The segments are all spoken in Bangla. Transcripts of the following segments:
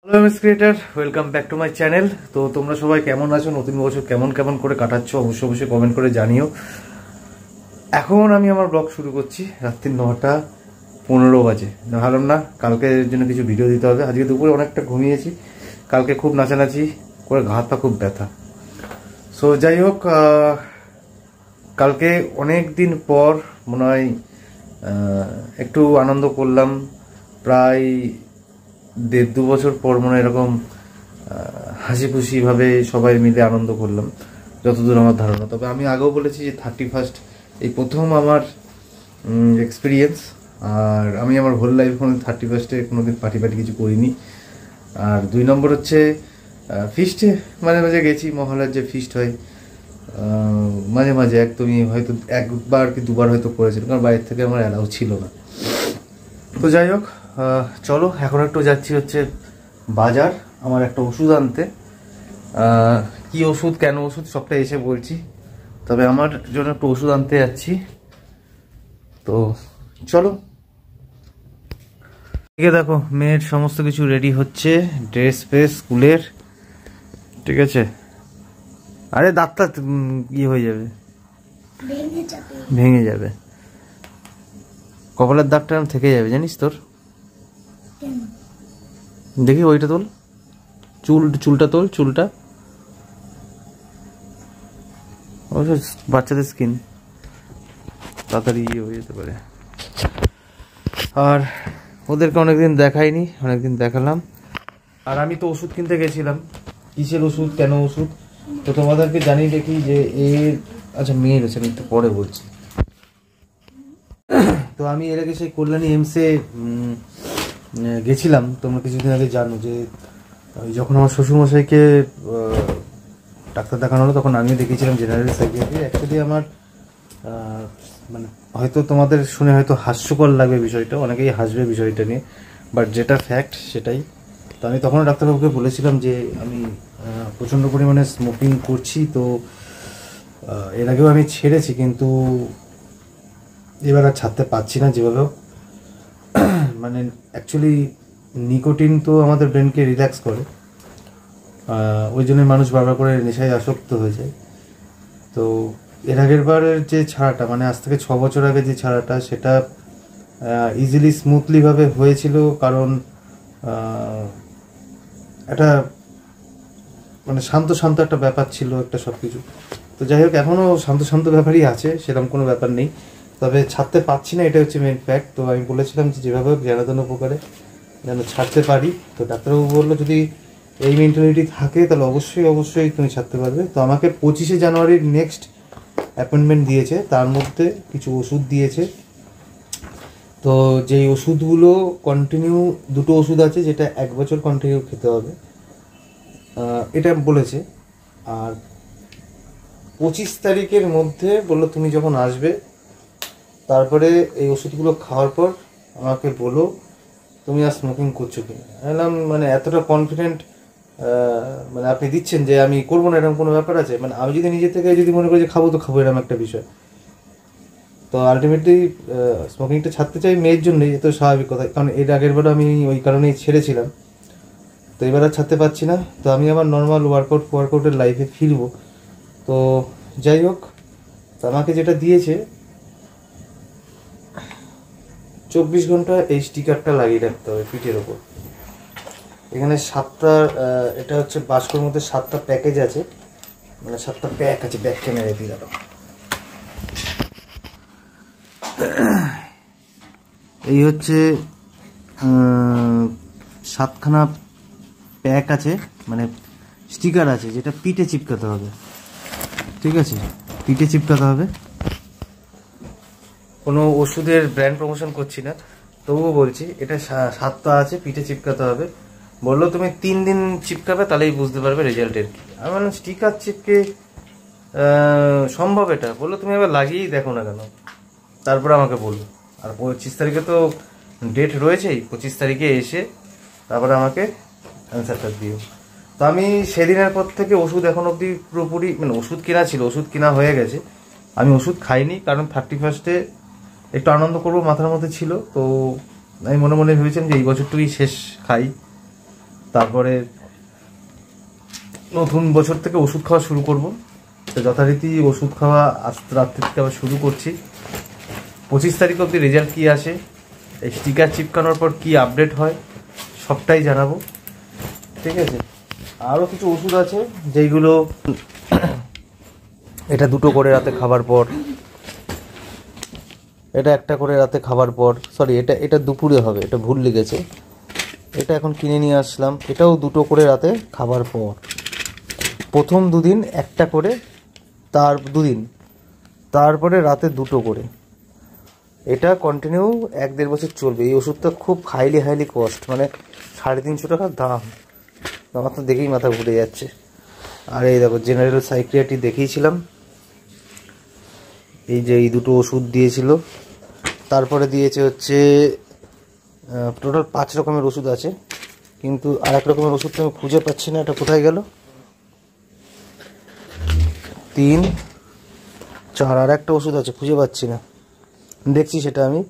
Hello MS creator, welcome back to my channel. তো তোমরা সবাই কেমন আছো? নতুন বছর কেমন কেমন করে কাটাচ্ছ অবশ্যই অবশ্যই কমেন্ট করে জানিও। এখন আমি আমার ব্লগ শুরু করছি, রাত্রি 9:15 বাজে। ভাবলাম না কালকের জন্য কিছু ভিডিও দিতে হবে। আজকে দুপুরে অনেকটা ঘুমিয়েছি, কালকে খুব নাচানাচি করে ঘা হাত পা খুব ব্যথা। সো যাই হোক, কালকে অনেক দিন পর মনে হয় একটু আনন্দ করলাম। প্রায় 1.5-2 বছর পর মনে এরকম হাসি খুশিভাবে সবাই মিলে আনন্দ করলাম, যতদূর আমার ধারণা। তবে আমি আগেও বলেছি যে 31st এই প্রথম আমার এক্সপিরিয়েন্স। আর আমি আমার হোল লাইফ কোনো 31স্টে কোনোদিন পার্টি কিছু করিনি। আর 2 নম্বর হচ্ছে ফিস্টে মাঝে মাঝে গেছি। মহলার যে ফিস্ট হয় মাঝে মাঝে একদমই হয়তো 1বার কি 2বার হয়তো করেছিল, কারণ বাইরের থেকে আমার অ্যালাউ ছিল না। তো যাই হোক, চলো এখন একটু যাচ্ছি হচ্ছে বাজার আমার একটা ওষুধ আনতে। কি ওষুধ, কেন ওষুধ, সবটা এসে বলছি। তবে আমার জন্য একটু ওষুধ আনতে যাচ্ছি, তো চলো। ঠিক আছে, দেখো মেয়ের সমস্ত কিছু রেডি হচ্ছে, ড্রেস ফ্রেস স্কুলের। ঠিক আছে, আরে দাঁতটা কি হয়ে যাবে, ভেঙে যাবে, কপালের দাগটা থেকে যাবে জানিস তোর। দেখি ওইটা তোল, চুলটা তোল, চুলটা। অবশ্য বাচ্চাদের স্কিন তাড়াতাড়ি হয়ে যেতে পারে। আর ওদেরকে অনেকদিন দেখাইনি, অনেকদিন দেখালাম। আর আমি তো ওষুধ কিনতে গেছিলাম। কিসের ওষুধ, কেন ওষুধ, তো তোমাদেরকে জানিয়ে দেখি যে এর আচ্ছা মেয়ের হচ্ছে, আমি একটু পরে বলছি। তো আমি এর আগে সেই কল্যাণী এমসে গেছিলাম। তোমরা কিছুদিন আগে জানো যে যখন আমার শ্বশুরমশাইকে ডাক্তার দেখানো হলো, তখন আমি দেখিয়েছিলাম জেনারেল সাইকিয়াট্রি। অ্যাকচুয়ালি আমার মানে হয়তো তোমাদের শুনে হয়তো হাস্যকর লাগবে বিষয়টা, অনেকেই হাসবে বিষয়টা নিয়ে, বাট যেটা ফ্যাক্ট সেটাই। তো আমি তখন ডাক্তারবাবুকে বলেছিলাম যে আমি প্রচণ্ড পরিমাণে স্মোকিং করছি। তো এর আগেও আমি ছেড়েছি, কিন্তু এবার আর ছাড়তে পারছি না যেভাবে। মানে অ্যাকচুয়ালি নিকোটিন তো আমাদের ব্রেনকে রিল্যাক্স করে, ওই জন্য মানুষ বারবার করে নেশায় আসক্ত হয়ে যায়। তো এর আগের বারের যে ছাড়াটা, মানে আজ থেকে 6 বছর আগে যে ছাড়াটা, সেটা ইজিলি স্মুথলিভাবে হয়েছিল, কারণ একটা মানে শান্ত শান্ত একটা ব্যাপার ছিল একটা সব কিছু। তো যাই হোক, এখনও শান্ত শান্ত ব্যাপারই আছে, সেরকম কোনো ব্যাপার নেই। তবে ছাড়তে পারছি না, এটা হচ্ছে মেন ফ্যাক্ট। তো আমি বলেছিলাম যে যেভাবে হোক জনার্দন উপকারে যেন ছাড়তে পারি। তো ডাক্তারবাবু বললো যদি এই মেন্টালিটি থাকে তাহলে অবশ্যই অবশ্যই তুমি ছাড়তে পারবে। তো আমাকে 25শে জানুয়ারির নেক্সট অ্যাপয়েন্টমেন্ট দিয়েছে, তার মধ্যে কিছু ওষুধ দিয়েছে। তো যেই ওষুধগুলো কন্টিনিউ, 2টো ওষুধ আছে যেটা 1 বছর কন্টিনিউ খেতে হবে, এটা বলেছে। আর 25 তারিখের মধ্যে বললো তুমি যখন আসবে, তারপরে এই ওষুধগুলো খাওয়ার পর আমাকে বলো তুমি আর স্মোকিং করছো কিনা। বললাম মানে এতটা কনফিডেন্ট মানে আপনি দিচ্ছেন যে আমি করবো না, এরকম কোনো ব্যাপার আছে? মানে আমি যদি নিজে থেকে যদি মনে করি যে খাবো তো খাবো, এরকম একটা বিষয়। তো আলটিমেটলি স্মোকিংটা ছাড়তে চাই মেয়ের জন্যই, এত স্বাভাবিক কথা। কারণ এর আগের বার আমি ওই কারণেই ছেড়েছিলাম, তো এবার আর ছাড়তে পারছি না। তো আমি আবার নর্মাল ওয়ার্কআউটের লাইফে ফিরবো। তো যাই হোক, তো আমাকে যেটা দিয়েছে 24 ঘন্টা এই স্টিকারটা লাগিয়ে রাখতে হবে পিঠের ওপর। এখানে 7টা, এটা হচ্ছে বাস্কর মধ্যে 7টা প্যাকেজ আছে, মানে 7টা প্যাক আছে। ব্যাক ক্যামেরায় দিয়ে দাও। এই হচ্ছে 7খানা প্যাক আছে, মানে স্টিকার আছে, যেটা পিঠে চিপকাতে হবে। ঠিক আছে, পিঠে চিপকাতে হবে। কোনো ওষুধের ব্র্যান্ড প্রমোশন করছি না, তবুও বলছি এটা 7টা আছে, পিঠে চিপকাতে হবে। বললো তুমি 3 দিন চিপকাবে, তাহলেই বুঝতে পারবে রেজাল্টের কি। আমি বললাম স্টিকার চিপকে সম্ভব এটা? বললো তুমি এবার লাগিয়েই দেখো না কেন, তারপরে আমাকে বললো। আর 25 তারিখে তো ডেট রয়েছেই, 25 তারিখে এসে তারপরে আমাকে অ্যান্সারটা দিও। তো আমি সেদিনের পর থেকে ওষুধ এখন অবধি পুরোপুরি, মানে ওষুধ কেনা ছিল, ওষুধ কেনা হয়ে গেছে, আমি ওষুধ খাইনি। কারণ 31স্টে একটু আনন্দ করবো মাথার মধ্যে ছিল। তো আমি মনে মনে ভেবেছিলাম যে এই বছরটুকুই শেষ খাই। তারপরে নতুন বছর থেকে ওষুধ খাওয়া শুরু করব। তো যথারীতি ওষুধ খাওয়া আজ রাত্রি থেকে আবার শুরু করছি। 25 তারিখ অবধি রেজাল্ট কী আসে, এই স্টিকার চিপকানোর পর কী আপডেট হয় সবটাই জানাবো, ঠিক আছে। আরও কিছু ওষুধ আছে যেইগুলো এটা 2টো করে রাতে খাবার পর, এটা 1টা করে রাতে খাবার পর, সরি এটা দুপুরে হবে, এটা ভুল লেগেছে। এটা এখন কিনে নিয়ে আসলাম, এটাও 2টো করে রাতে খাবার পর। প্রথম 2 দিন 1টা করে, তার 2 দিন, তারপরে রাতে 2টো করে। এটা কন্টিনিউ 1-1.5 বছর চলবে। এই ওষুধটা খুব হাইলি কস্ট, মানে 350 টাকা দাম। আমার তো দেখেই মাথা ঘুরে যাচ্ছে। আর এই দেখো জেনারেল সাইকিয়াট্রি দেখিয়েছিলাম, এই যে এই 2টো ওষুধ দিয়েছিল। তারপরে দিয়েছে হচ্ছে টোটাল 5 রকমের ওষুধ আছে, কিন্তু আর 1 রকমের ওষুধটা আমি খুঁজে পাচ্ছি না, এটা কোথায় গেল। 3, 4 আর একটা ওষুধ আছে, খুঁজে পাচ্ছি না, দেখছি সেটা আমি।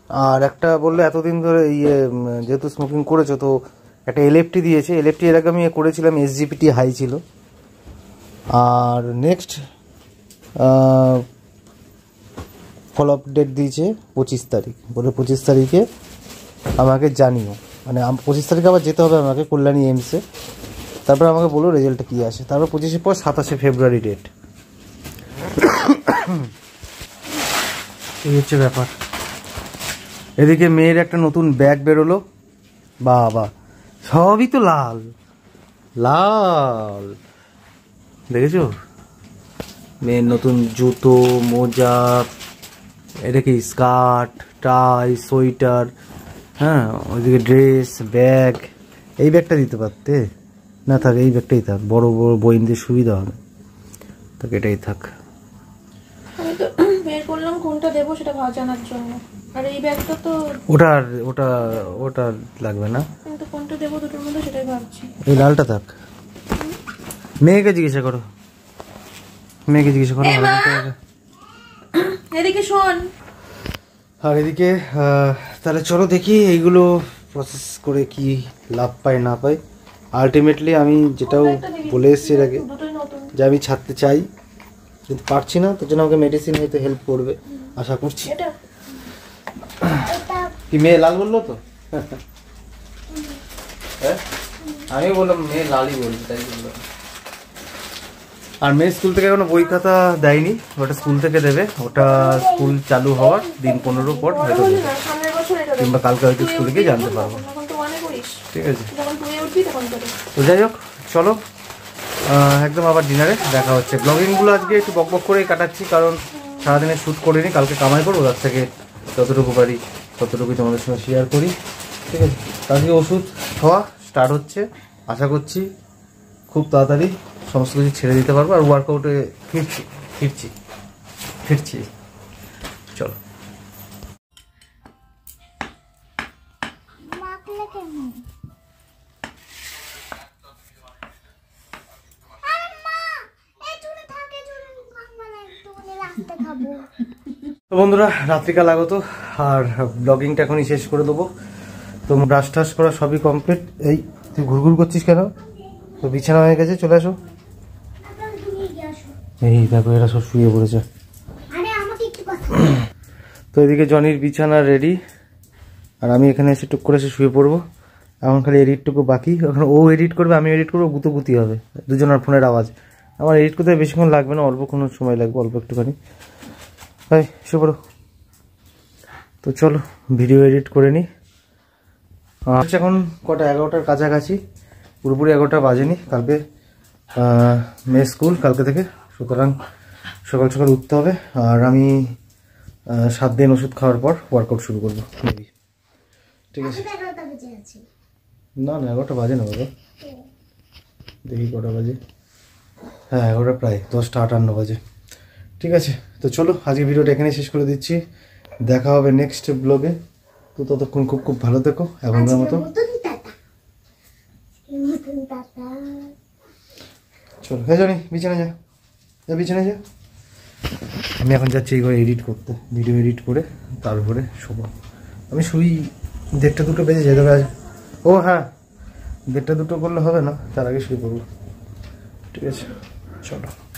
আর একটা বললে এতদিন ধরে যেহেতু স্মোকিং করেছো তো একটা এলএফটি দিয়েছে। এলএফটি এর আগে আমি করেছিলাম, এসজিপিটি হাই ছিল। আর নেক্সট ফলো আপ ডেট দিয়েছে 25 তারিখ, বলে 25 তারিখে আমাকে জানিও, মানে 25 তারিখে আবার যেতে হবে আমাকে কল্যাণী এইমসে। তারপর আমাকে বলো রেজাল্টটা কী আসে। তারপর 25-এর পর 27শে ফেব্রুয়ারি ডেট। এই হচ্ছে ব্যাপার। এদিকে মেয়ের একটা নতুন ব্যাগ বেরোলো, বাবা সবই তো লাল লাল, দেখেছো? মেয়ের নতুন জুতো, মোজা, এটা কি স্কার্ট, টাই, সোয়েটার, হ্যাঁ, ওইদিকে ড্রেস, ব্যাগ। এই ব্যাগটা দিতে পারতে না, থাক এই ব্যাগটাই থাক, বড় বড় বইনদের সুবিধা হবে, থাক এটাই থাক। আমি তো বের করলাম কোনটা দেবো সেটা জানার জন্য। আর এই ব্যাগটা তো ওটা লাগবে না, কিন্তু কোনটা দেবো দুটোর মধ্যে সেটাই ভাবছি। এই লালটা থাক। মেয়েকে জিজ্ঞাসা করো, এদিকে শোন। আর এদিকে তাহলে চলো দেখি এইগুলো প্রসেস করে কি লাভ পাই না পাই। আলটিমেটলি আমি যেটাও বলে এসেছি এর আগে যে আমি ছাড়তে চাই, কিন্তু পারছি না, তো জন্য আমাকে মেডিসিন হয়তো হেল্প করবে আশা করছি। কি মেয়ে লাল বললো তো? হ্যাঁ আমি বললাম মেয়ে লালই বলছি, তাই বললাম। আর মেয়ে স্কুল থেকে এখনো বই খাতা দেয়নি, ওটা স্কুল থেকে দেবে। ওটা স্কুল চালু হওয়ার দিন 15 পর হয়তো দেবে, কিংবা কালকে হয়তো স্কুলে গিয়ে জানতে পারবো, ঠিক আছে? তো যাই হোক চলো, একদম আবার ডিনারে দেখা হচ্ছে। ব্লগিংগুলো আজকে একটু বকবক করেই কাটাচ্ছি, কারণ সারাদিনে শ্যুট করিনি, কালকে কামাই করবো, তার থেকে যতটুকু পারি ততটুকুই তোমাদের সঙ্গে শেয়ার করি, ঠিক আছে? আজকে ওষুধ খাওয়া স্টার্ট হচ্ছে, আশা করছি খুব তাড়াতাড়ি সমস্ত কিছু ছেড়ে দিতে পারবো, আর ওয়ার্কআউটে ফিরছি। চলো। তো বন্ধুরা রাত্রিকাল আগত, আর ব্লগিংটা এখনই শেষ করে দেবো। তো ব্রাশ টাশ করা সবই কমপ্লিট। এই তুই ঘুরঘুর করছিস কেন? তো বিছানা হয়ে গেছে, চলে আসো। এই দেখো এরা সব শুয়ে পড়েছে। তো এদিকে জনির বিছানা রেডি, আর আমি এখানে এসে টুক করে এসে শুয়ে পড়বো। এখন খালি এডিটটুকু বাকি, এখন ও এডিট করবে, আমি এডিট করবো, গুতি হবে দুজনের ফোনের আওয়াজ। আমার এডিট করতে বেশিক্ষণ লাগবে না, অল্পক্ষণ সময় লাগবে, অল্প একটুখানি। তাই শুয়ে পড়ো। তো চলো ভিডিও এডিট করে নিই। এখন কটা 11টার কাছাকাছি, পুরোপুরি 11টা বাজেনি। কালকে মেয়ে স্কুল কালকে থেকে, সুতরাং সকাল সকাল উঠতে হবে। আর আমি 7 দিন ওষুধ খাওয়ার পর ওয়ার্কআউট শুরু করবো মেবি, ঠিক আছে? না 11টা বাজে না বাবা, দেখি কটা বাজে। হ্যাঁ 11টা প্রায়, 10টা 58 বাজে, ঠিক আছে? তো চলো আজকে ভিডিওটা এখানে শেষ করে দিচ্ছি, দেখা হবে নেক্সট ব্লগে। তো ততক্ষণ খুব খুব ভালো থেকো এখনকার মতো। চলো হ্যাঁ জানি বিছানা যা, বিছানা যা। আমি এখন যাচ্ছি এই ঘরে এডিট করতে, ভিডিও এডিট করে তারপরে শোবো। আমি শুই 1:30-2টো বেজে যেতে হবে। ও হ্যাঁ, দেড়টা দুটো করলে হবে না, তার আগে শুয়ে পড়বো। ঠিক আছে, চলো।